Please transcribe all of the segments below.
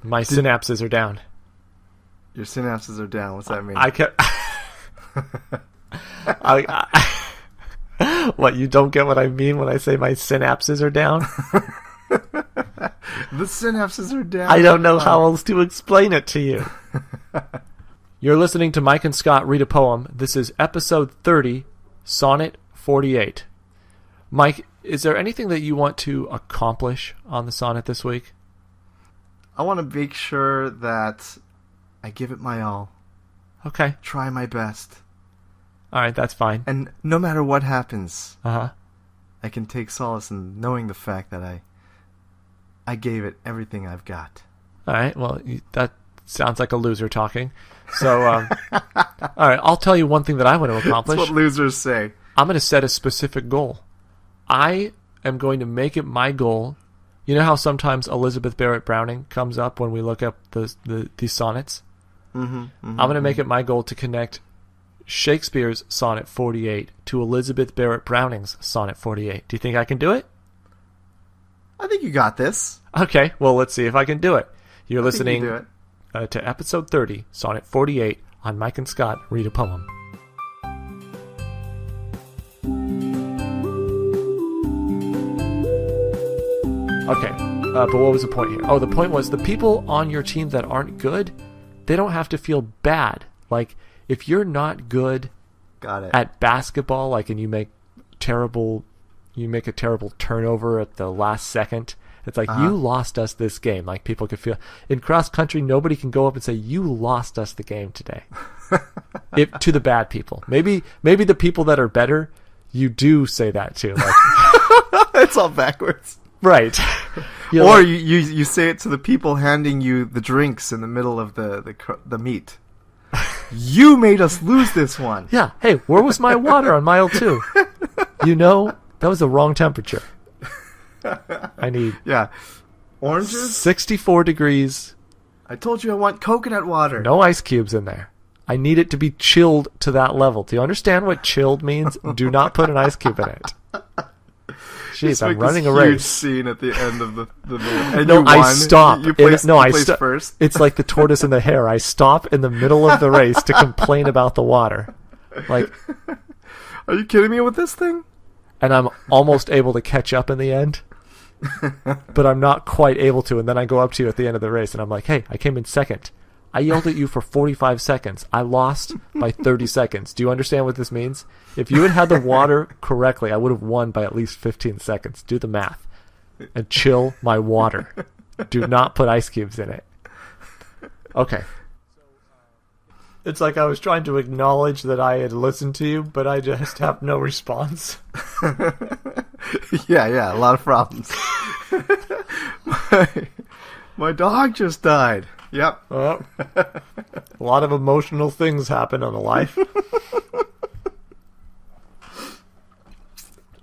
My synapses are down. Your synapses are down. What's that mean? I kept... What, you don't get what I mean when I say my synapses are down? The synapses are down. I don't know how else to explain it to you. You're listening to Mike and Scott read a poem. This is episode 30, Sonnet 48. Mike, is there anything that you want to accomplish on the sonnet this week? I want to make sure that I give it my all. Okay. Try my best. All right, that's fine. And no matter what happens, Uh-huh. I can take solace in knowing the fact that I gave it everything I've got. All right, well, that sounds like a loser talking. So, all right, I'll tell you one thing that I want to accomplish. That's what losers say. I'm going to set a specific goal. I am going to make it my goal. You know how sometimes Elizabeth Barrett Browning comes up when we look up these sonnets? I'm going to make it my goal to connect Shakespeare's Sonnet 48 to Elizabeth Barrett Browning's Sonnet 48. Do you think I can do it? I think you got this. Okay, well, let's see if I can do it. You're I think listening you do it. To episode 30, Sonnet 48, on Mike and Scott Read a Poem. Okay, but what was the point here? Oh, the point was the people on your team that aren't good, they don't have to feel bad. Like, if you're not good Got it. at basketball, like, and you make a terrible turnover at the last second, it's like, you lost us this game. Like, people could feel... In cross country, nobody can go up and say, you lost us the game today. To the bad people. Maybe the people that are better, you do say that to. Like, It's all backwards. right. Or you say it to the people handing you the drinks in the middle of the meet. You made us lose this one. Yeah. Hey, where was my water on mile 2? You know, that was the wrong temperature. I need oranges. 64 degrees. I told you I want coconut water. No ice cubes in there. I need it to be chilled to that level. Do you understand what chilled means? Do not put an ice cube in it. Jeez, I'm running a race. Huge scene at the end of the movie. And No, you I won. stop. You placed stop first. It's like the tortoise and the hare. I stop in the middle of the race to complain about the water. Like, are you kidding me with this thing? And I'm almost able to catch up in the end. But I'm not quite able to, and then I go up to you at the end of the race, and I'm like, hey, I came in second. I yelled at you for 45 seconds. I lost by 30 seconds. Do you understand what this means? If you had the water correctly, I would have won by at least 15 seconds. Do the math. And chill my water. Do not put ice cubes in it. Okay. It's like I was trying to acknowledge that I had listened to you, but I just have no response. Yeah, a lot of problems. My dog just died. Yep. A lot of emotional things happen in a life.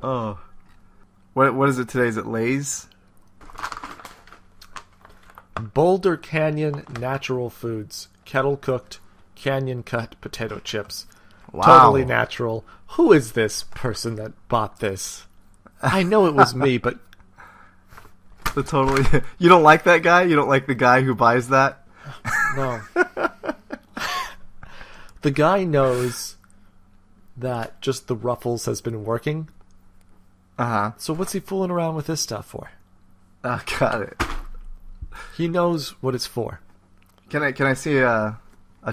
Oh. What is it today? Is it Lay's? Boulder Canyon Natural Foods. Kettle cooked, canyon cut potato chips. Wow. Totally natural. Who is this person that bought this? I know it was me, but... You don't like that guy? You don't like the guy who buys that? No. The guy knows that just the Ruffles has been working. Uh-huh. So what's he fooling around with this stuff for? Oh, got it. He knows what it's for. Can I see a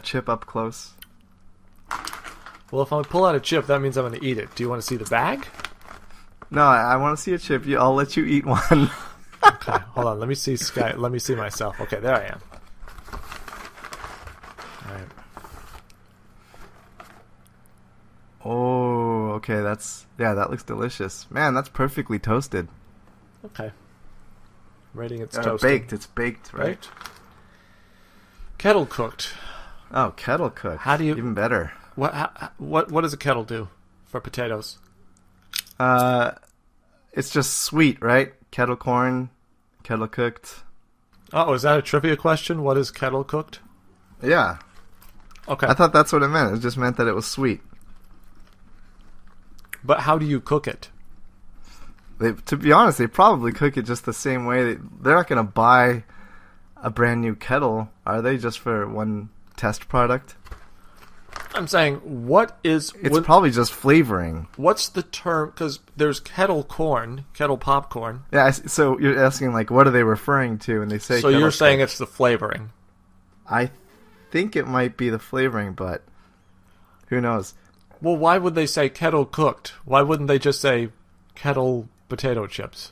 chip up close? Well, if I pull out a chip, that means I'm going to eat it. Do you want to see the bag? No, I want to see a chip. I'll let you eat one. Okay, hold on. Let me see Sky. Let me see myself. Okay, there I am. All right. Oh, okay. That looks delicious. Man, that's perfectly toasted. Okay. Rating it's toasted. Baked. It's baked, right? Baked. Kettle cooked. Oh, kettle cooked. How do you... Even better. What does a kettle do for potatoes? It's just sweet, right? Kettle corn, kettle cooked. Oh, is that a trivia question? What is kettle cooked? Yeah. Okay. I thought that's what it meant. It just meant that it was sweet. But how do you cook it? To be honest, they probably cook it just the same way. They're not going to buy a brand new kettle, are they just for one test product? I'm saying, what is... It's probably just flavoring. What's the term? Because there's kettle corn, kettle popcorn. Yeah, so you're asking, like, what are they referring to? And they say... So you're saying it's the flavoring. I think it might be the flavoring, but who knows? Well, why would they say kettle cooked? Why wouldn't they just say kettle potato chips?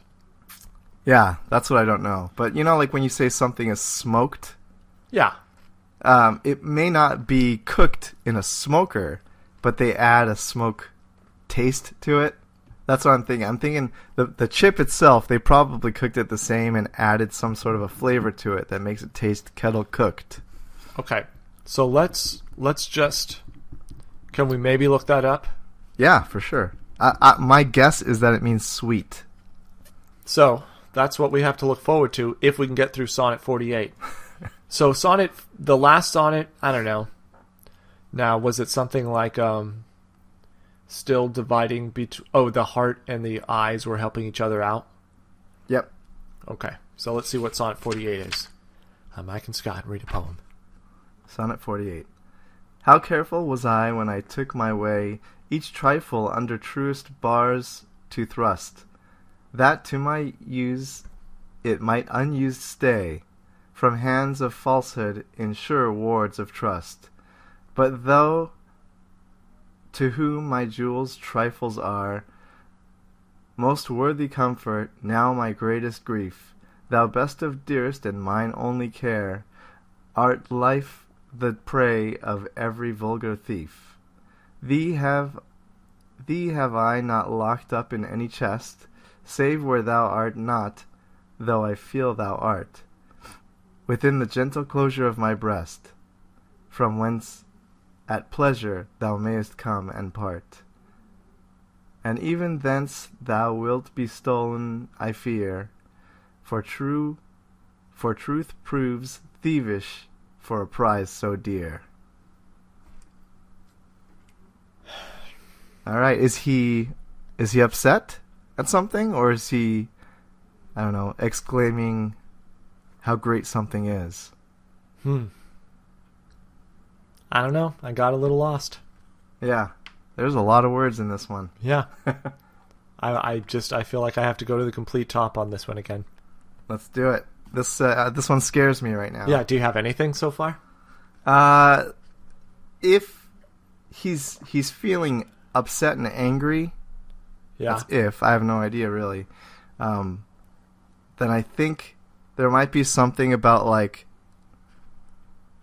Yeah, that's what I don't know. But, like when you say something is smoked... Yeah. It may not be cooked in a smoker, but they add a smoke taste to it. That's what I'm thinking. I'm thinking the chip itself, they probably cooked it the same and added some sort of a flavor to it that makes it taste kettle cooked. Okay, so let's just... Can we maybe look that up? Yeah, for sure. My guess is that it means sweet. So, that's what we have to look forward to if we can get through Sonnet 48. So the last sonnet, I don't know. Now, was it something like still dividing between... Oh, the heart and the eyes were helping each other out? Yep. Okay, so let's see what Sonnet 48 is. Mike and Scott, read a poem. Sonnet 48. How careful was I when I took my way, each trifle under truest bars to thrust, that to my use it might unused stay, from hands of falsehood in sure wards of trust. But thou, to whom my jewels trifles are, most worthy comfort, now my greatest grief, thou best of dearest and mine only care, art life the prey of every vulgar thief. Thee have I not locked up in any chest, save where thou art not, though I feel thou art, within the gentle closure of my breast, from whence at pleasure thou mayest come and part. And even thence thou wilt be stolen, I fear, for truth proves thievish for a prize so dear. All right, is he upset at something, or is he, I don't know, exclaiming how great something is? I don't know. I got a little lost. Yeah, there's a lot of words in this one. Yeah. I feel like I have to go to the complete top on this one again. Let's do it. This one scares me right now. Yeah, do you have anything so far? If he's feeling upset and angry, Yeah. I have no idea really, then I think there might be something about like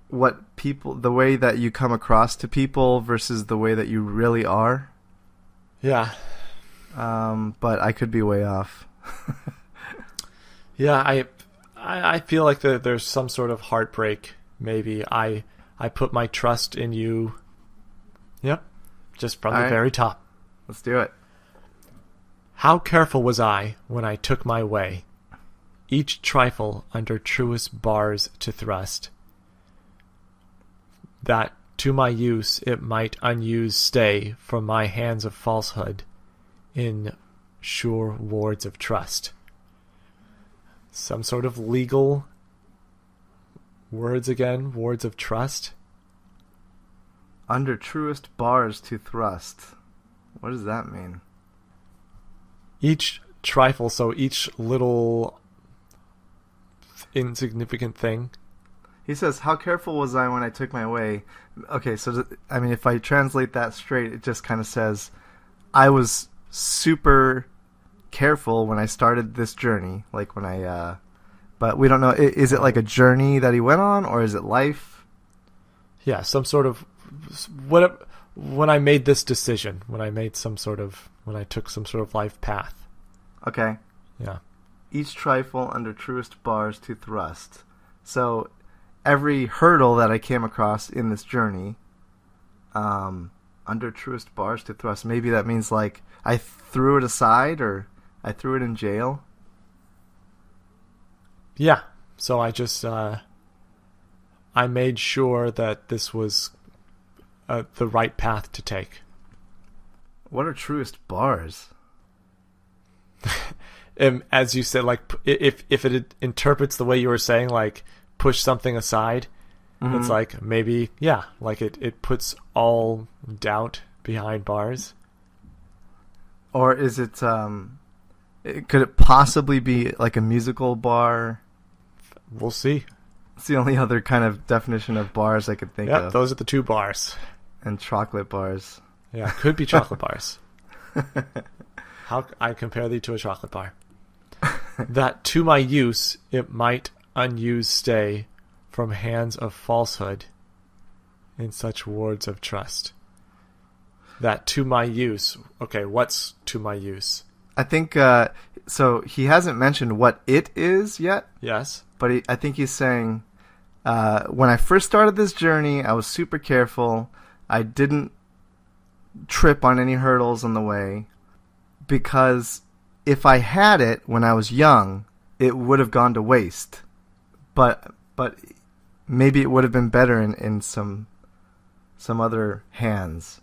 what people, the way that you come across to people versus the way that you really are. Yeah. But I could be way off. Yeah, I feel like there's some sort of heartbreak. Maybe I put my trust in you. Yep, just from the very top. Let's do it. How careful was I when I took my way, each trifle under truest bars to thrust, that to my use it might unused stay from my hands of falsehood in sure wards of trust. Some sort of legal words again, wards of trust. Under truest bars to thrust. What does that mean? Each trifle, so each little insignificant thing. He says, how careful was I when I took my way? Okay, so, I mean, if I translate that straight, it just kind of says, I was super careful when I started this journey. Like when I, but we don't know, is it like a journey that he went on, or is it life? Yeah, some sort of, when I made this decision, when I took some sort of life path. Okay. Yeah. Each trifle under truest bars to thrust. So every hurdle that I came across in this journey, under truest bars to thrust. Maybe that means like I threw it aside, or I threw it in jail. Yeah. So I just I made sure that this was the right path to take. What are truest bars? As you said, like if it interprets the way you were saying, like push something aside. Mhm. It's like maybe, yeah, like it puts all doubt behind bars. Or is it, could it possibly be like a musical bar? We'll see. It's the only other kind of definition of bars I could think Yep, of. those are the two bars. And chocolate bars. Yeah, could be chocolate bars. How I compare thee to a chocolate bar. That to my use it might unused stay from hands of falsehood in such wards of trust. That to my use. Okay, what's to my use? I think, so he hasn't mentioned what it is yet, Yes. but I think he's saying, when I first started this journey, I was super careful. I didn't trip on any hurdles on the way, because if I had it when I was young, it would have gone to waste. But maybe it would have been better in some other hands.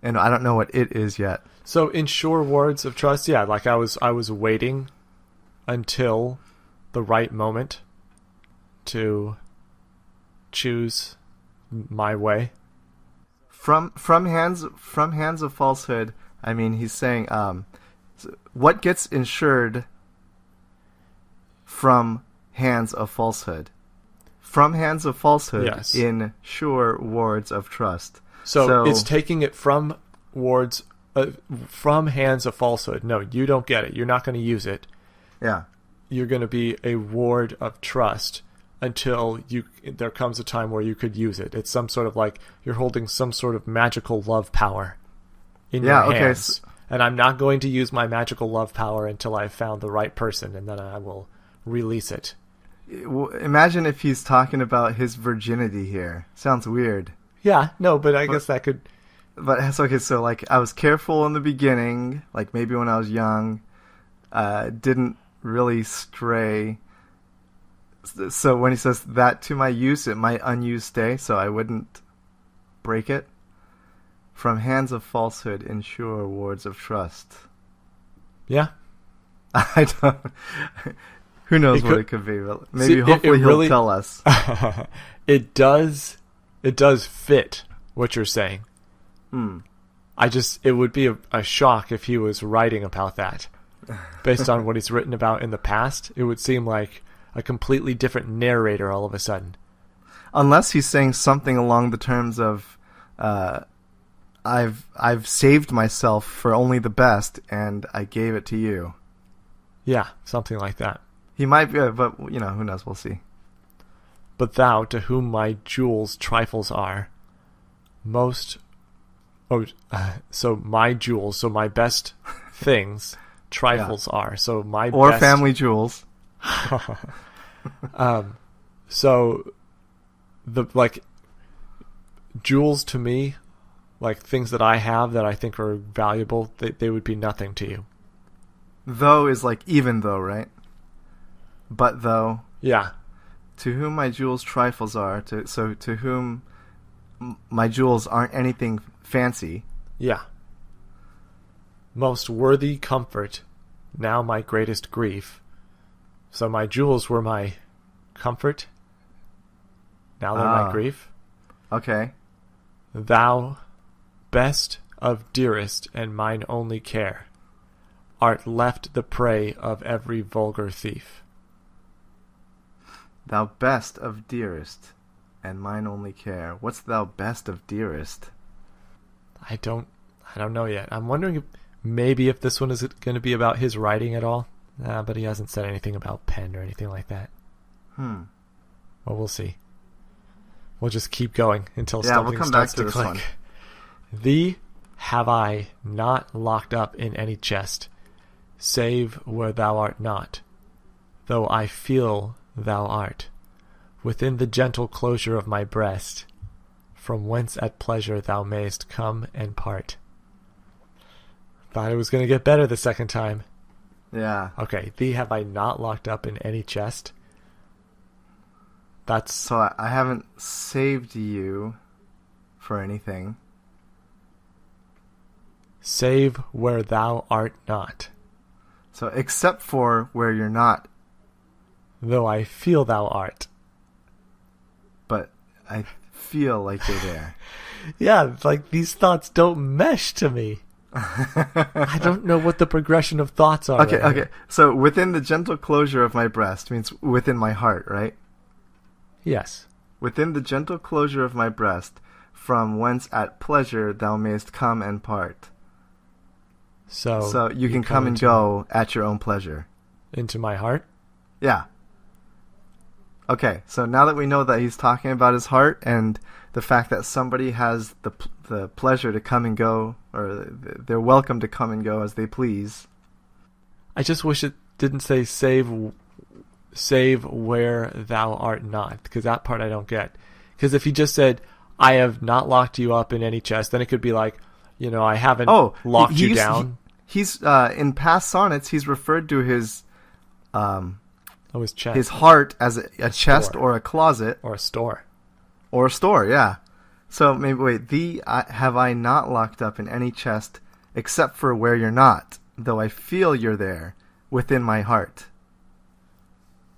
And I don't know what it is yet. So in sure words of trust, yeah, like I was waiting until the right moment to choose my way. From hands of falsehood, I mean, he's saying, what gets insured from hands of falsehood? From hands of falsehood, Yes. in sure wards of trust. So it's taking it from wards, from hands of falsehood. No, you don't get it. You're not going to use it. Yeah. You're going to be a ward of trust until there comes a time where you could use it. It's some sort of like you're holding some sort of magical love power in your hands. And I'm not going to use my magical love power until I've found the right person, and then I will release it. Imagine if he's talking about his virginity here. Sounds weird. Yeah, no, but I guess that could... But it's okay, so like I was careful in the beginning, like maybe when I was young, didn't really stray. So when he says that to my use, it might unused stay, so I wouldn't break it. From hands of falsehood, ensure wards of trust. Yeah. I don't... Who knows what it could be? But maybe, See, hopefully he'll really, tell us. It does fit what you're saying. It would be a shock if he was writing about that. Based on what he's written about in the past, it would seem like a completely different narrator all of a sudden. Unless he's saying something along the terms of, I've saved myself for only the best, and I gave it to you. Yeah, something like that. He might be, but who knows? We'll see. But thou, to whom my jewels trifles are, so my jewels, so my best things, trifles are. So my or best... family jewels. So the jewels to me, like things that I have that I think are valuable, they would be nothing to you. Though is like even though, right? But though. Yeah. To whom my jewels trifles are, to whom my jewels aren't anything fancy. Yeah. Most worthy comfort, now my greatest grief. So my jewels were my comfort. Now they're my grief. Okay. Thou, best of dearest and mine only care, art left the prey of every vulgar thief. Thou best of dearest and mine only care. What's thou best of dearest? I don't know yet. I'm wondering if this one is going to be about his writing at all. But he hasn't said anything about pen or anything like that. Well, we'll see. We'll just keep going until something we'll come starts back to to this click. one. Thee have I not locked up in any chest, save where thou art not, though I feel thou art, within the gentle closure of my breast, from whence at pleasure thou mayst come and part. Thought it was going to get better the second time. Yeah. Okay, thee have I not locked up in any chest. That's... So I haven't saved you for anything. Save where thou art not. So except for where you're not though I feel thou art. But I feel like you're there. Yeah, like these thoughts don't mesh to me. I don't know what the progression of thoughts are. Okay, okay. So within the gentle closure of my breast means within my heart, right? Yes. Within the gentle closure of my breast, from whence at pleasure thou mayest come and part. So you can come and go at your own pleasure. Into my heart? Yeah. Okay, so now that we know that he's talking about his heart and the fact that somebody has the pleasure to come and go, or they're welcome to come and go as they please. I just wish it didn't say save where thou art not, because that part I don't get. Because if he just said, I have not locked you up in any chest, then it could be like, I haven't locked you down. He's in past sonnets, he's referred to his his chest. His heart as a chest or a closet. Or a store. Or a store, yeah. So maybe, wait, thee have I not locked up in any chest except for where you're not, though I feel you're there within my heart.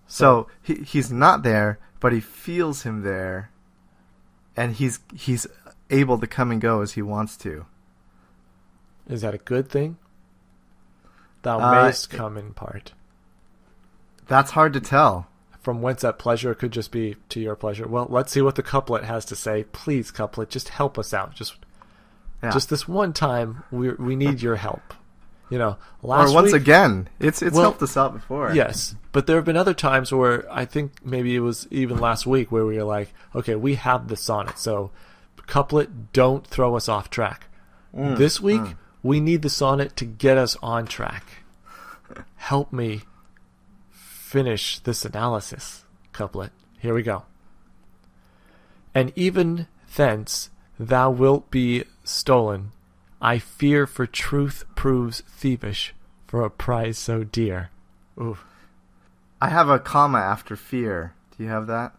So he's not there, but he feels him there, and he's able to come and go as he wants to. Is that a good thing? Thou mayst come in part. That's hard to tell. From whence that pleasure could just be to your pleasure. Well, let's see what the couplet has to say. Please, couplet, just help us out. Just this one time, we need your help. Last once week, again, it's helped us out before. Yes, but there have been other times where I think maybe it was even last week where we were like, okay, we have the sonnet, so couplet, don't throw us off track. This week, we need the sonnet to get us on track. Help me finish this analysis, couplet. Here we go. And even thence thou wilt be stolen. I fear for truth proves thievish for a prize so dear. Ooh. I have a comma after fear. Do you have that?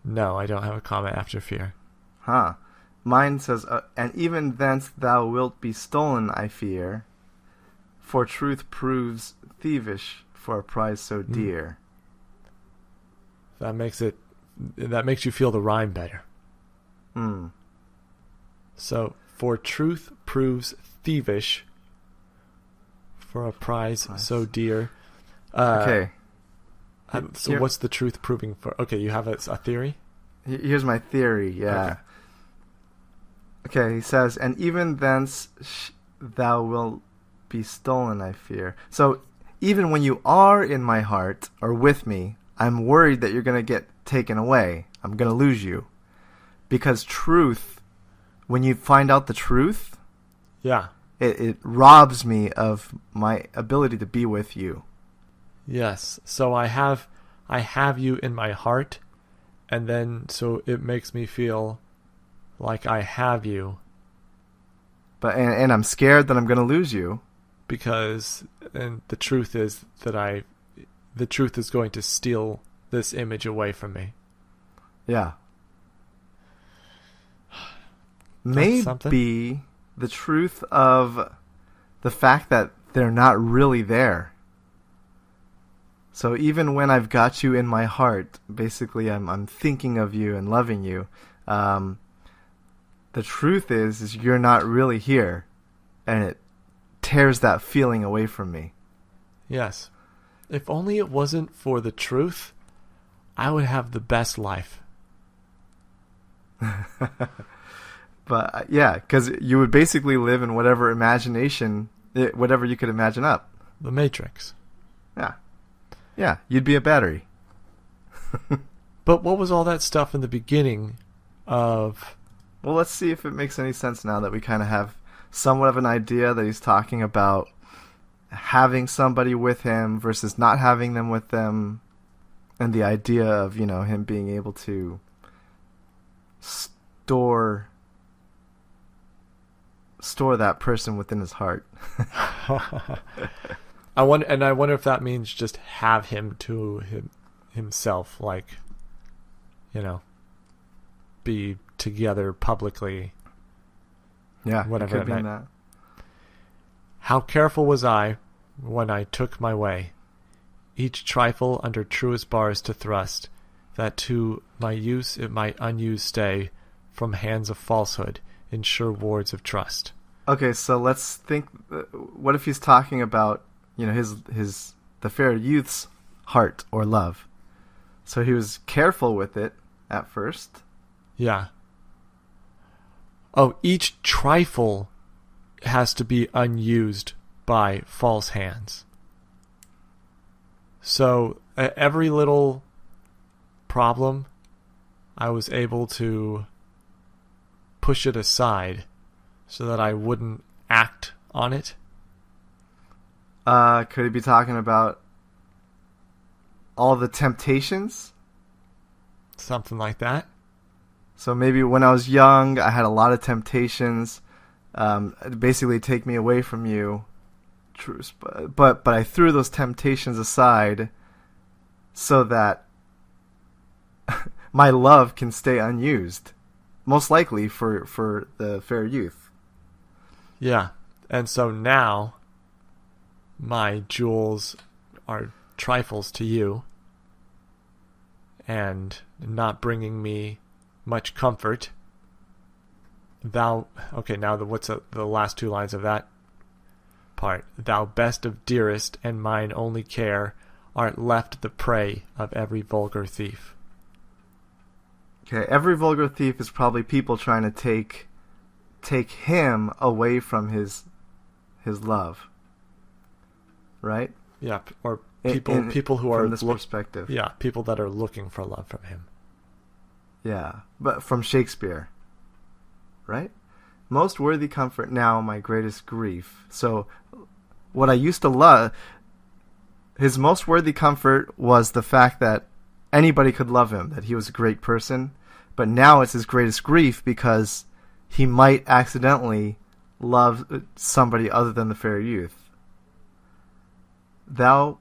No, I don't have a comma after fear. Huh. Mine says, and even thence thou wilt be stolen, I fear, for truth proves thievish for a prize so dear. That makes you feel the rhyme better. So, for truth proves thievish for a prize so dear. Okay. So what's the truth proving for? Okay, you have a theory? Here's my theory, yeah. Okay, he says, and even thence thou wilt be stolen, I fear. So, even when you are in my heart, or with me, I'm worried that you're going to get taken away. I'm going to lose you. Because truth, when you find out the truth, it robs me of my ability to be with you. Yes. So I have you in my heart, and then so it makes me feel like I have you. But and I'm scared that I'm going to lose you. Because the truth is that the truth is going to steal this image away from me. Yeah. Maybe the truth of the fact that they're not really there. So even when I've got you in my heart, basically I'm thinking of you and loving you. The truth is you're not really here, and it tears that feeling away from me. Yes. If only it wasn't for the truth, I would have the best life. But yeah, because you would basically live in whatever whatever you could imagine up. The Matrix. Yeah. Yeah, you'd be a battery. But what was all that stuff in the beginning of... Well, let's see if it makes any sense now that we kind of have somewhat of an idea that he's talking about having somebody with him versus not having them with them, and the idea of, him being able to store that person within his heart. I wonder if that means just have him to himself, like, be together publicly. Yeah, whatever it could that mean meant. that. How careful was I when I took my way? each trifle under truest bars to thrust, that to my use it might unused stay, from hands of falsehood, in sure wards of trust. Okay, so let's think. What if he's talking about, the fair youth's heart or love? So he was careful with it at first. Yeah. Oh, each trifle has to be unused by false hands. So every little problem, I was able to push it aside so that I wouldn't act on it. Could he be talking about all the temptations? Something like that. So maybe when I was young, I had a lot of temptations, basically take me away from you. But I threw those temptations aside so that my love can stay unused, most likely for the fair youth. Yeah, and so now my jewels are trifles to you and not bringing me much comfort. Okay, now what's the last two lines of that part? Thou best of dearest and mine only care, art left the prey of every vulgar thief. Okay, every vulgar thief is probably people trying to take him away from his love, right? Yeah, or people who are from this perspective. Yeah, people that are looking for love from him. Yeah, but from Shakespeare, right? Most worthy comfort now my greatest grief. So what I used to love, his most worthy comfort was the fact that anybody could love him, that he was a great person. But now it's his greatest grief because he might accidentally love somebody other than the fair youth. Thou,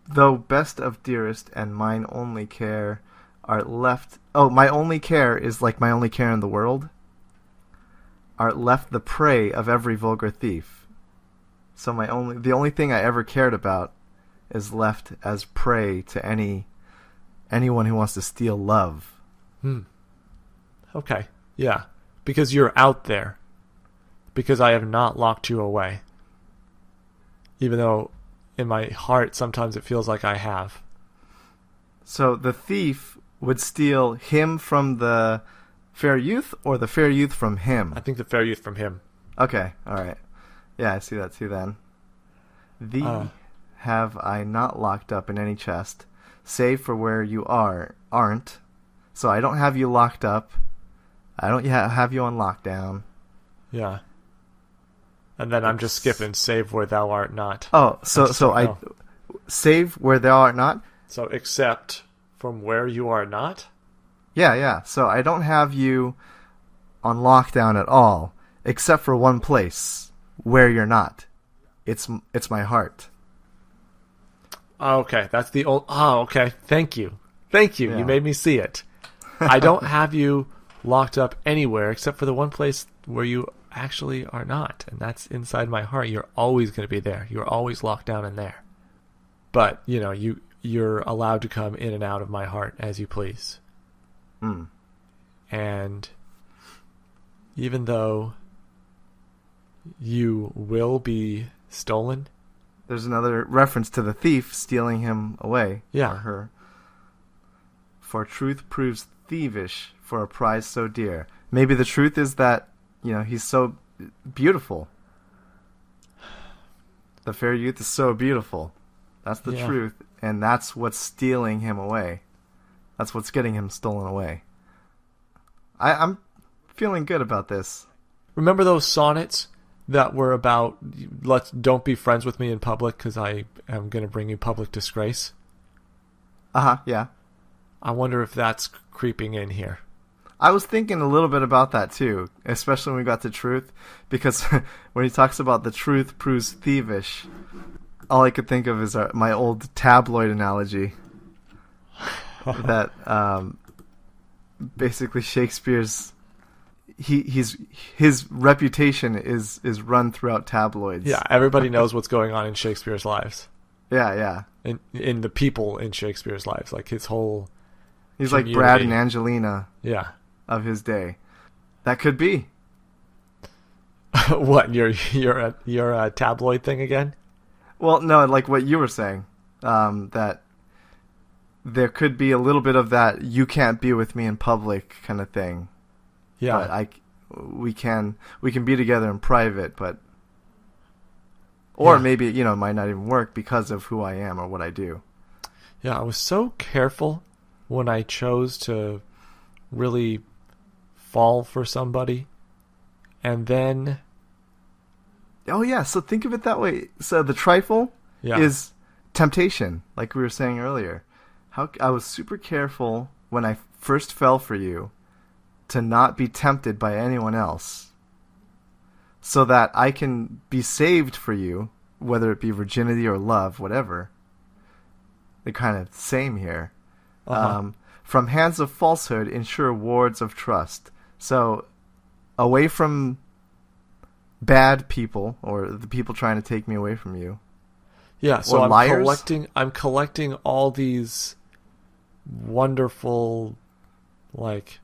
though best of dearest and mine only care, art left... Oh, my only care is like my only care in the world. Art left the prey of every vulgar thief. So the only thing I ever cared about is left as prey to anyone who wants to steal love. Okay, yeah. Because you're out there. Because I have not locked you away. Even though in my heart sometimes it feels like I have. So the thief would steal him from the fair youth, or the fair youth from him? I think the fair youth from him. Okay, alright. Yeah, I see that too then. Thee have I not locked up in any chest, save for where you aren't. So I don't have you locked up. I don't have you on lockdown. Yeah. And then I'm just skipping save where thou art not. Oh, so I save where thou art not? So except from where you are not? Yeah. So I don't have you on lockdown at all, except for one place where you're not. It's my heart. Okay, that's the old... Oh, okay. Thank you. Yeah. You made me see it. I don't have you locked up anywhere except for the one place where you actually are not, and that's inside my heart. You're always going to be there. You're always locked down in there. But, you're allowed to come in and out of my heart as you please. And even though you will be stolen... There's another reference to the thief stealing him away. Yeah. Or her. For truth proves thievish for a prize so dear. Maybe the truth is that, he's so beautiful. The fair youth is so beautiful. That's the truth, and that's what's stealing him away. That's what's getting him stolen away. I'm feeling good about this. Remember those sonnets that were about, don't be friends with me in public because I am going to bring you public disgrace? Yeah. I wonder if that's creeping in here. I was thinking a little bit about that too, especially when we got to truth, because when he talks about the truth proves thievish, all I could think of is my old tabloid analogy. That basically Shakespeare's his reputation is run throughout tabloids. Yeah, everybody knows what's going on in Shakespeare's lives. Yeah. in the people in Shakespeare's lives, like his whole He's community. like Brad and Angelina Yeah. of his day. That could be. What, your tabloid thing again? Well, no, like what you were saying, that there could be a little bit of that "you can't be with me in public" kind of thing. Yeah. But we can be together in private, but or Yeah. maybe it might not even work because of who I am or what I do. Yeah, I was so careful when I chose to really fall for somebody, and then Oh yeah, so think of it that way. So the trifle yeah, is temptation, like we were saying earlier. I was super careful when I first fell for you to not be tempted by anyone else, so that I can be saved for you, whether it be virginity or love, whatever. They're kind of same here. From hands of falsehood, ensure wards of trust. So, away from bad people or the people trying to take me away from you. yeah. So Or I'm liars? collecting all these wonderful, like,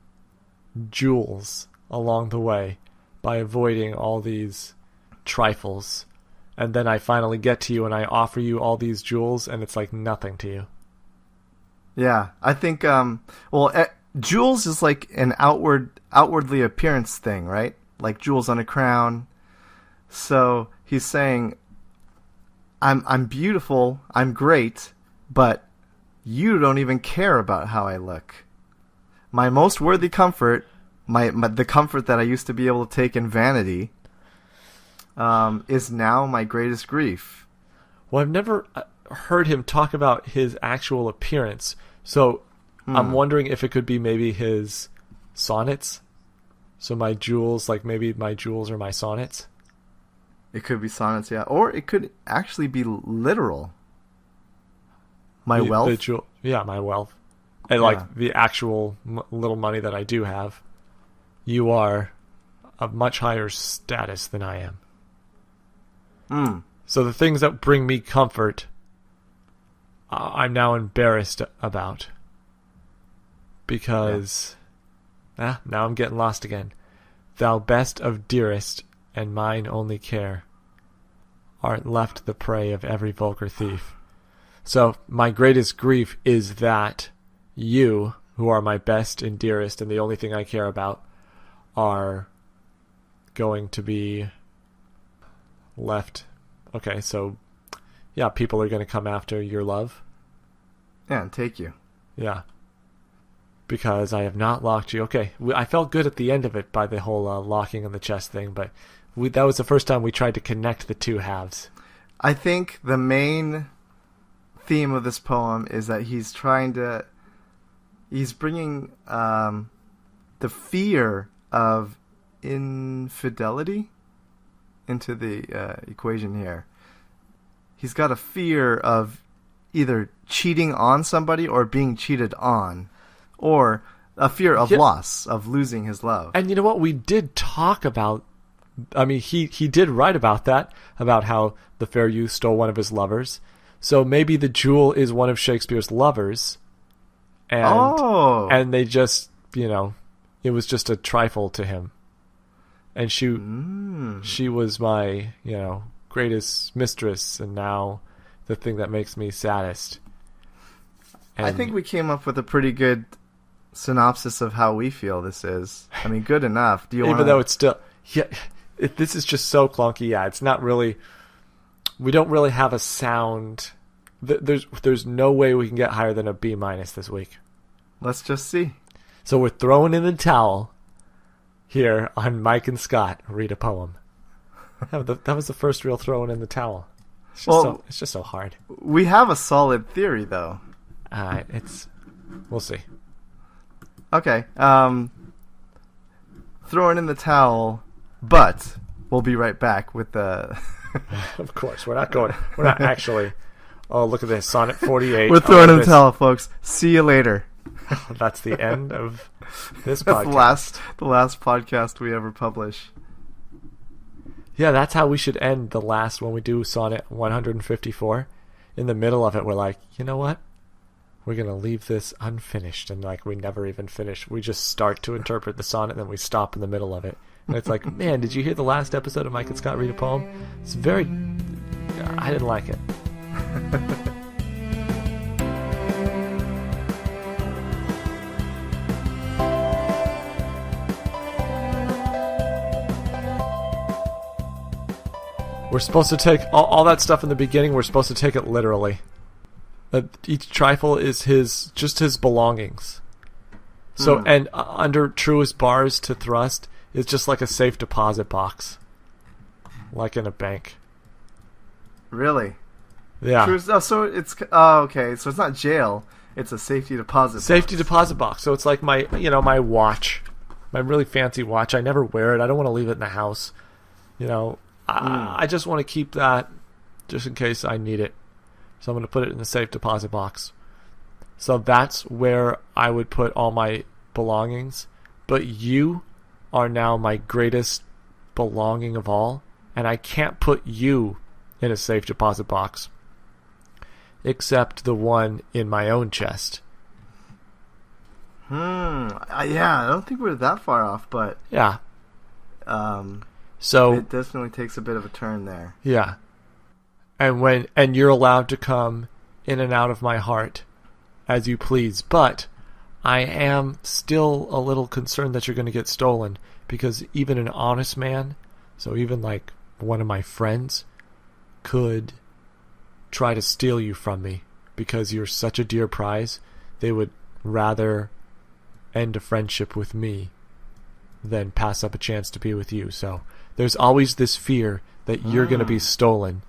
jewels along the way by avoiding all these trifles, and then I finally get to you and I offer you all these jewels, and it's like nothing to you. Yeah, I think. Jewels is like an outwardly appearance thing, right? Like jewels on a crown. So he's saying, I'm beautiful, I'm great, but you don't even care about how I look. My most worthy comfort, the comfort that I used to be able to take in vanity, is now my greatest grief. Well, I've never heard him talk about his actual appearance, so I'm wondering if it could be maybe his sonnets. So my jewels, like maybe my jewels are my sonnets. It could be sonnets, yeah. Or it could actually be literal. My wealth? My wealth. And Yeah. like the actual little money that I do have. You are of much higher status than I am. So the things that bring me comfort, I'm now embarrassed about. Because, now I'm getting lost again. Thou best of dearest, and mine only care, art left the prey of every vulgar thief. So my greatest grief is that you, who are my best and dearest and the only thing I care about, are going to be left. Okay, so yeah, people are going to come after your love. Yeah, and take you. Yeah. Because I have not locked you. Okay, I felt good at the end of it by the whole locking on the chest thing, but that was the first time we tried to connect the two halves. I think the main theme of this poem is that he's bringing the fear of infidelity into the equation here. He's got a fear of either cheating on somebody or being cheated on, or a fear of loss, of losing his love. And you know what? We did talk about, I mean, he did write about that, about how the fair youth stole one of his lovers. So maybe the jewel is one of Shakespeare's lovers. And they just, it was just a trifle to him. And she was my, greatest mistress, and now the thing that makes me saddest. And I think we came up with a pretty good synopsis of how we feel this is. I mean, good enough. Do you even though it's still, this is just so clunky. Yeah, it's not really. We don't really have a sound. There's no way we can get higher than a B- this week. Let's just see. So we're throwing in the towel here on Mike and Scott read a poem. That was the first real throwing in the towel. It's just so hard. We have a solid theory, though. We'll see. Okay. Throwing in the towel, but we'll be right back with the. Of course, we're not actually. Oh, look at this, Sonnet 48. We're throwing in the towel, folks. See you later. That's the end of this podcast. That's the last podcast we ever publish. Yeah, that's how we should end the last when we do Sonnet 154. in the middle of it, we're like, you know what? We're going to leave this unfinished. And like, we never even finish. We just start to interpret the sonnet and then we stop in the middle of it. And it's like, man, did you hear the last episode of Mike and Scott read a poem? It's very... I didn't like it. We're supposed to take all that stuff in the beginning. We're supposed to take it literally. Each trifle is just his belongings. So, and under truest bars to thrust is just like a safe deposit box, like in a bank. Really? Yeah. So it's okay. So it's not jail. It's a safety deposit. Safety deposit box. So it's like my watch, my really fancy watch. I never wear it. I don't want to leave it in the house. I just want to keep that just in case I need it. So I'm going to put it in the safe deposit box. So that's where I would put all my belongings. But you are now my greatest belonging of all. And I can't put you in a safe deposit box. Except the one in my own chest. Yeah, I don't think we're that far off, but... Yeah. So it definitely takes a bit of a turn there. Yeah. And you're allowed to come in and out of my heart as you please, but I am still a little concerned that you're going to get stolen, because even an honest man, so even like one of my friends, could try to steal you from me because you're such a dear prize. They would rather end a friendship with me than pass up a chance to be with you. So there's always this fear that you're going to be stolen.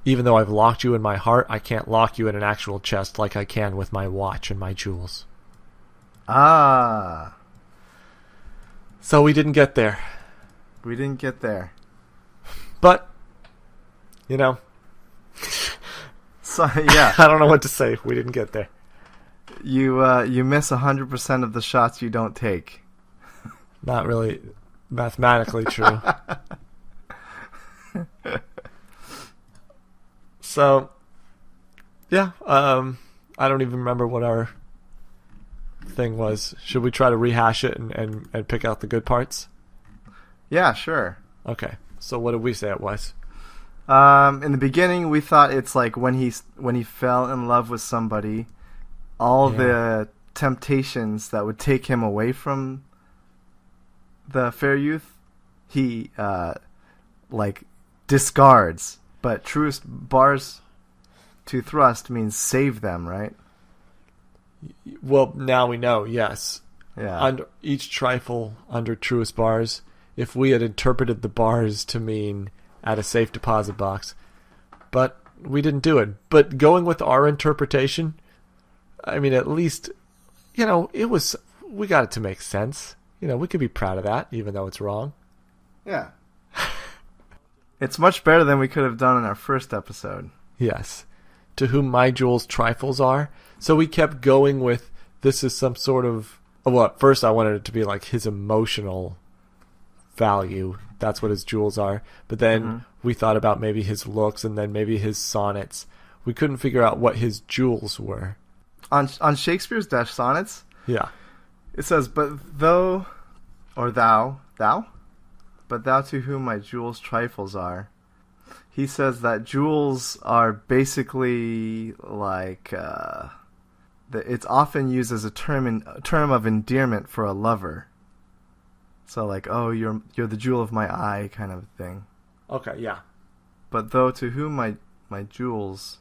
Even though I've locked you in my heart, I can't lock you in an actual chest like I can with my watch and my jewels. Ah. So we didn't get there. We didn't get there. But, So, yeah. I don't know what to say. We didn't get there. You miss 100% of the shots you don't take. Not really mathematically true. So, yeah, I don't even remember what our thing was. Should we try to rehash it and pick out the good parts? Yeah, sure. Okay, so what did we say it was? In the beginning, we thought it's like when he fell in love with somebody, all the temptations that would take him away from the fair youth, he discards. But truest bars to thrust means save them, right? Well, now we know, yes. Yeah. Under each trifle under truest bars, if we had interpreted the bars to mean at a safe deposit box, but we didn't do it. But going with our interpretation, I mean, at least, we got it to make sense. We could be proud of that, even though it's wrong. Yeah. It's much better than we could have done in our first episode. Yes. To whom my jewels trifles are. So we kept going with, this is some sort of... Well, at first I wanted it to be like his emotional value. That's what his jewels are. But then we thought about maybe his looks and then maybe his sonnets. We couldn't figure out what his jewels were. On Shakespeare's Dash Sonnets? Yeah. It says, but thou to whom my jewels trifles are. He says that jewels are basically like it's often used as a term of endearment for a lover. So like, oh, you're the jewel of my eye kind of thing. Okay, yeah. But though to whom my jewels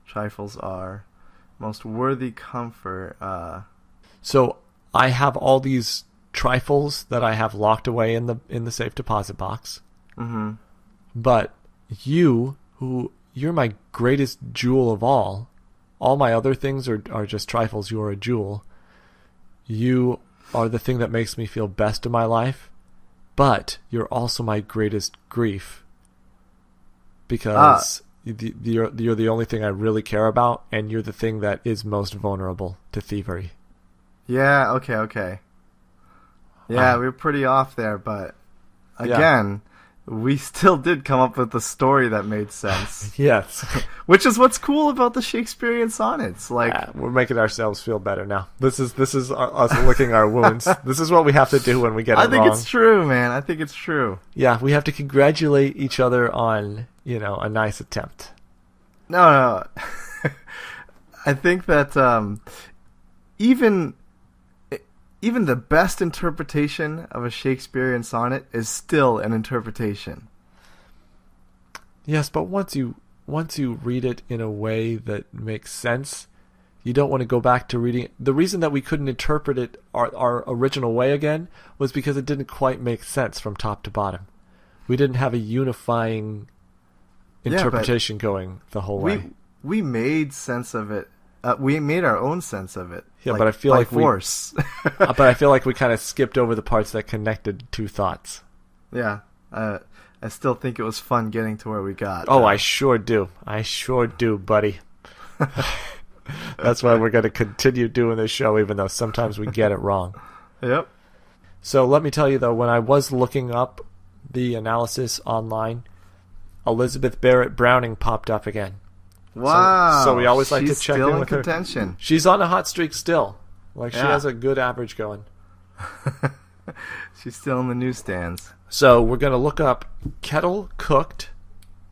trifles are, most worthy comfort. So I have all these trifles that I have locked away in the safe deposit box. Mm-hmm. But you're my greatest jewel of all. All my other things are just trifles. You are a jewel. You are the thing that makes me feel best in my life. But you're also my greatest grief. Because you're the only thing I really care about, and you're the thing that is most vulnerable to thievery. Yeah, okay. Yeah, we were pretty off there, but again, we still did come up with a story that made sense. Yes. Which is what's cool about the Shakespearean sonnets. Like, we're making ourselves feel better now. This is us licking our wounds. This is what we have to do when we get it wrong. I think it's true, man. I think it's true. Yeah, we have to congratulate each other on, a nice attempt. No. I think that even the best interpretation of a Shakespearean sonnet is still an interpretation. Yes, but once you read it in a way that makes sense, you don't want to go back to reading it. The reason that we couldn't interpret it our original way again was because it didn't quite make sense from top to bottom. We didn't have a unifying interpretation going the whole way. We made sense of it. We made our own sense of it. Yeah, but I feel like force. But I feel like we kind of skipped over the parts that connected two thoughts. Yeah. I still think it was fun getting to where we got. Oh, I sure do. I sure do, buddy. That's why we're going to continue doing this show, even though sometimes we get it wrong. Yep. So let me tell you, though, when I was looking up the analysis online, Elizabeth Barrett Browning popped up again. Wow. So we always like to check in with her. She's still in contention. She's on a hot streak still. She has a good average going. She's still in the newsstands. So we're going to look up kettle cooked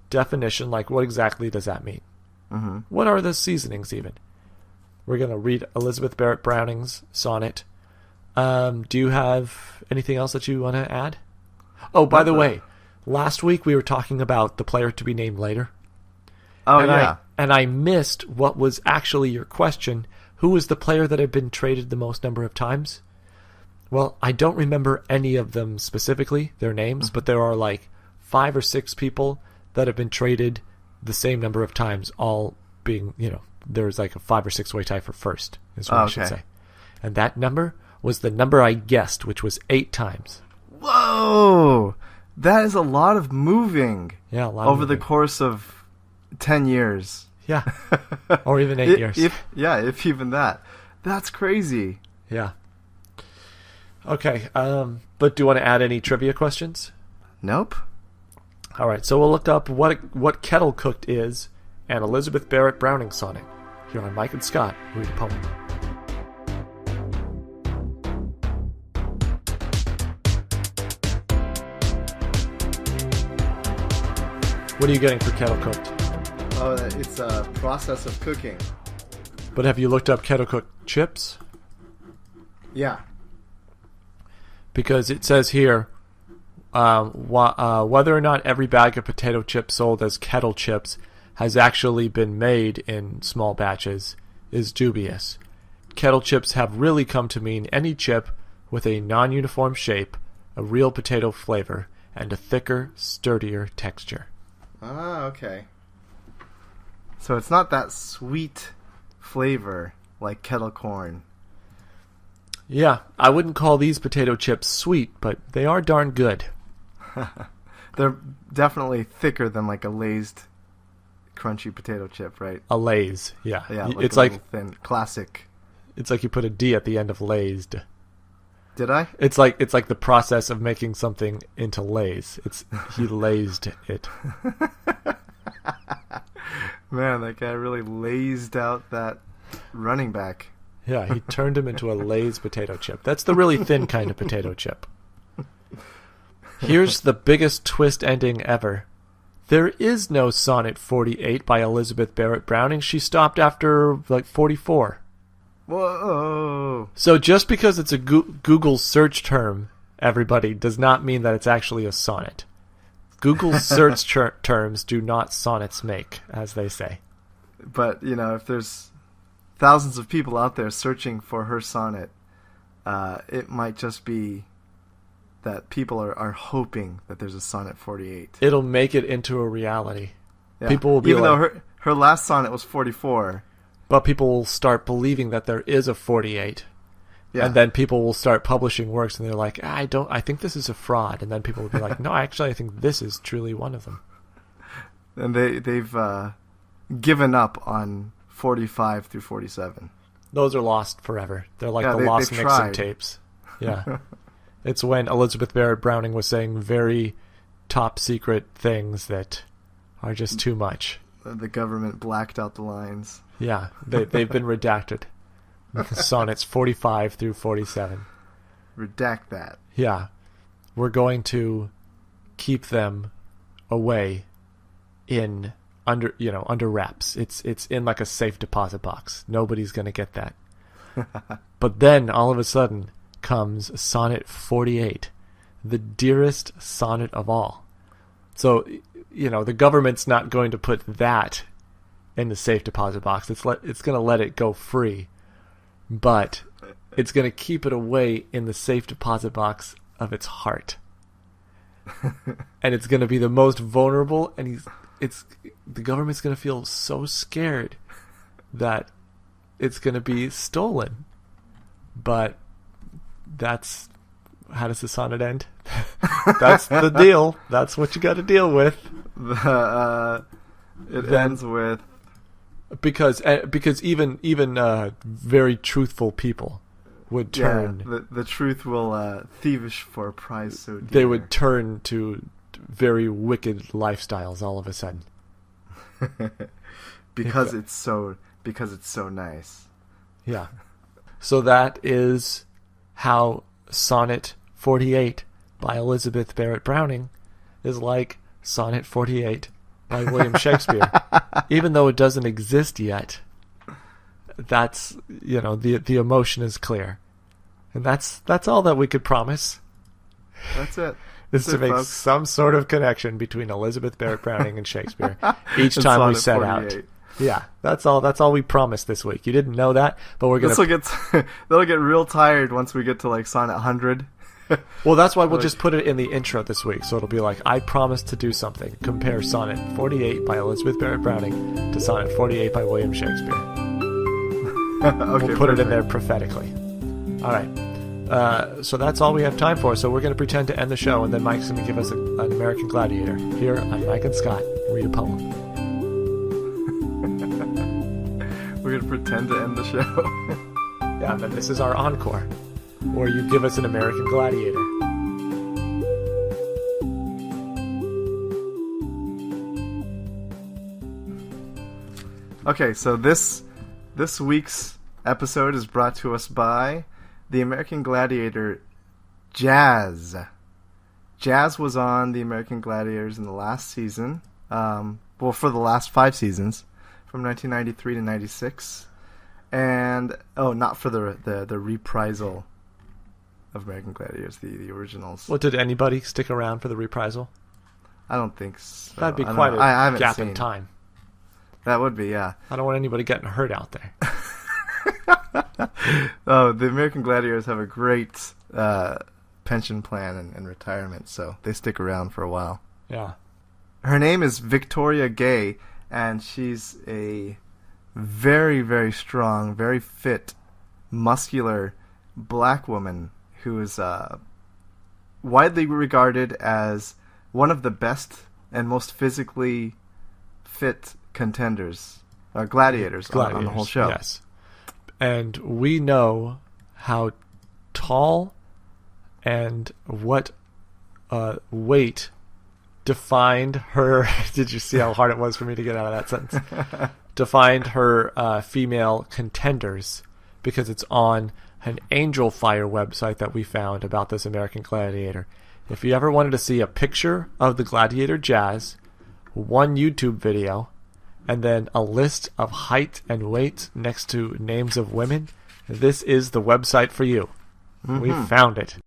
definition. Like, what exactly does that mean? Mm-hmm. What are the seasonings even? We're going to read Elizabeth Barrett Browning's sonnet. Do you have anything else that you want to add? Oh, by the way, last week we were talking about the player to be named later. Oh, yeah. And I missed what was actually your question. Who was the player that had been traded the most number of times? Well, I don't remember any of them specifically, their names, but there are like 5 or 6 people that have been traded the same number of times, all being, there's like a 5 or 6 way tie for first, is what I should say. And that number was the number I guessed, which was 8 times. Whoa! That is a lot of moving. Yeah, a lot over the course of 10 years. Yeah. Or even 8 years. If even that. That's crazy. Yeah. Okay, but do you want to add any trivia questions? Nope. All right, so we'll look up what kettle cooked is and Elizabeth Barrett Browning sonnet here on Mike and Scott Read a Poem. What are you getting for kettle cooked? Oh, it's a process of cooking. But have you looked up kettle cooked chips? Yeah. Because it says here, whether or not every bag of potato chips sold as kettle chips has actually been made in small batches is dubious. Kettle chips have really come to mean any chip with a non-uniform shape, a real potato flavor, and a thicker, sturdier texture. Ah, okay. So it's not that sweet flavor like kettle corn. Yeah, I wouldn't call these potato chips sweet, but they are darn good. They're definitely thicker than like a Lay's crunchy potato chip, right? A Lay's, yeah. Yeah, it's like thin classic. It's like you put a D at the end of Lay's. Did I? It's like the process of making something into Lay's. He lazed it. Man, that guy really lazed out that running back. Yeah, he turned him into a Lay's potato chip. That's the really thin kind of potato chip. Here's the biggest twist ending ever. There is no Sonnet 48 by Elizabeth Barrett Browning. She stopped after like 44. Whoa. So just because it's a Google search term, everybody, does not mean that it's actually a sonnet. Google search terms do not sonnets make, as they say. But, if there's thousands of people out there searching for her sonnet, it might just be that people are hoping that there's a Sonnet 48. It'll make it into a reality. Yeah. People will be even though her last sonnet was 44. But people will start believing that there is a 48. Yeah. And then people will start publishing works and they're like, I think this is a fraud. And then people will be like, no, actually I think this is truly one of them. And they've given up on 45 through 47. Those are lost forever. They're like the lost Nixon tapes. Yeah. It's when Elizabeth Barrett Browning was saying very top secret things that are just too much. The government blacked out the lines. Yeah, they've been redacted. Sonnets 45 through 47. Redact that. Yeah. We're going to keep them away under wraps. It's in like a safe deposit box. Nobody's going to get that. But then all of a sudden comes Sonnet 48, the dearest sonnet of all. So, the government's not going to put that in the safe deposit box. It's going to let it go free, but it's going to keep it away in the safe deposit box of its heart. And it's going to be the most vulnerable, and the government's going to feel so scared that it's going to be stolen. But how does the sonnet end? That's the deal. That's what you got to deal with. It ends with because even very truthful people would turn. Yeah, the truth will thievish for a prize so dear. They would turn to very wicked lifestyles all of a sudden. because it's so nice. Yeah. So that is how Sonnet 48 by Elizabeth Barrett Browning is like Sonnet 48 by William Shakespeare. Even though it doesn't exist yet, that's, the emotion is clear. And that's all that we could promise. That's it. Is to make folks. some sort of connection between Elizabeth Barrett Browning and Shakespeare each time we set 48. out. Yeah, that's all we promised this week. You didn't know that, but we're gonna. That'll get real tired once we get to like Sonnet 100. Well, that's why we'll just put it in the intro this week. So it'll be like, I promised to do something. Compare Sonnet 48 by Elizabeth Barrett Browning to Sonnet 48 by William Shakespeare. Okay, We'll put it in there prophetically. All right. So that's all we have time for. So we're going to pretend to end the show, and then Mike's going to give us an American Gladiator. Here on Mike and Scott read a poem. We're going to pretend to end the show. Yeah, and then this is our encore, where you give us an American Gladiator. Okay, so this week's episode is brought to us by the American Gladiator Jazz. Jazz was on the American Gladiators in the last season. For the last 5 seasons, from 1993 to 96. And, not for the reprisal of American Gladiators, the originals. Well, did anybody stick around for the reprisal? I don't think so. That'd be quite a gap in time. That would be, yeah. I don't want anybody getting hurt out there. The American Gladiators have a great pension plan and retirement, so they stick around for a while. Yeah. Her name is Victoria Gay, and she's a very, very strong, very fit, muscular black woman who is widely regarded as one of the best and most physically fit contenders, gladiators on the whole show. Yes. And we know how tall and what weight defined her. Did you see how hard it was for me to get out of that sentence? Defined her female contenders, because it's on an Angel Fire website that we found about this American Gladiator. If you ever wanted to see a picture of the Gladiator Jazz, one YouTube video, and then a list of height and weight next to names of women, this is the website for you. Mm-hmm. We found it.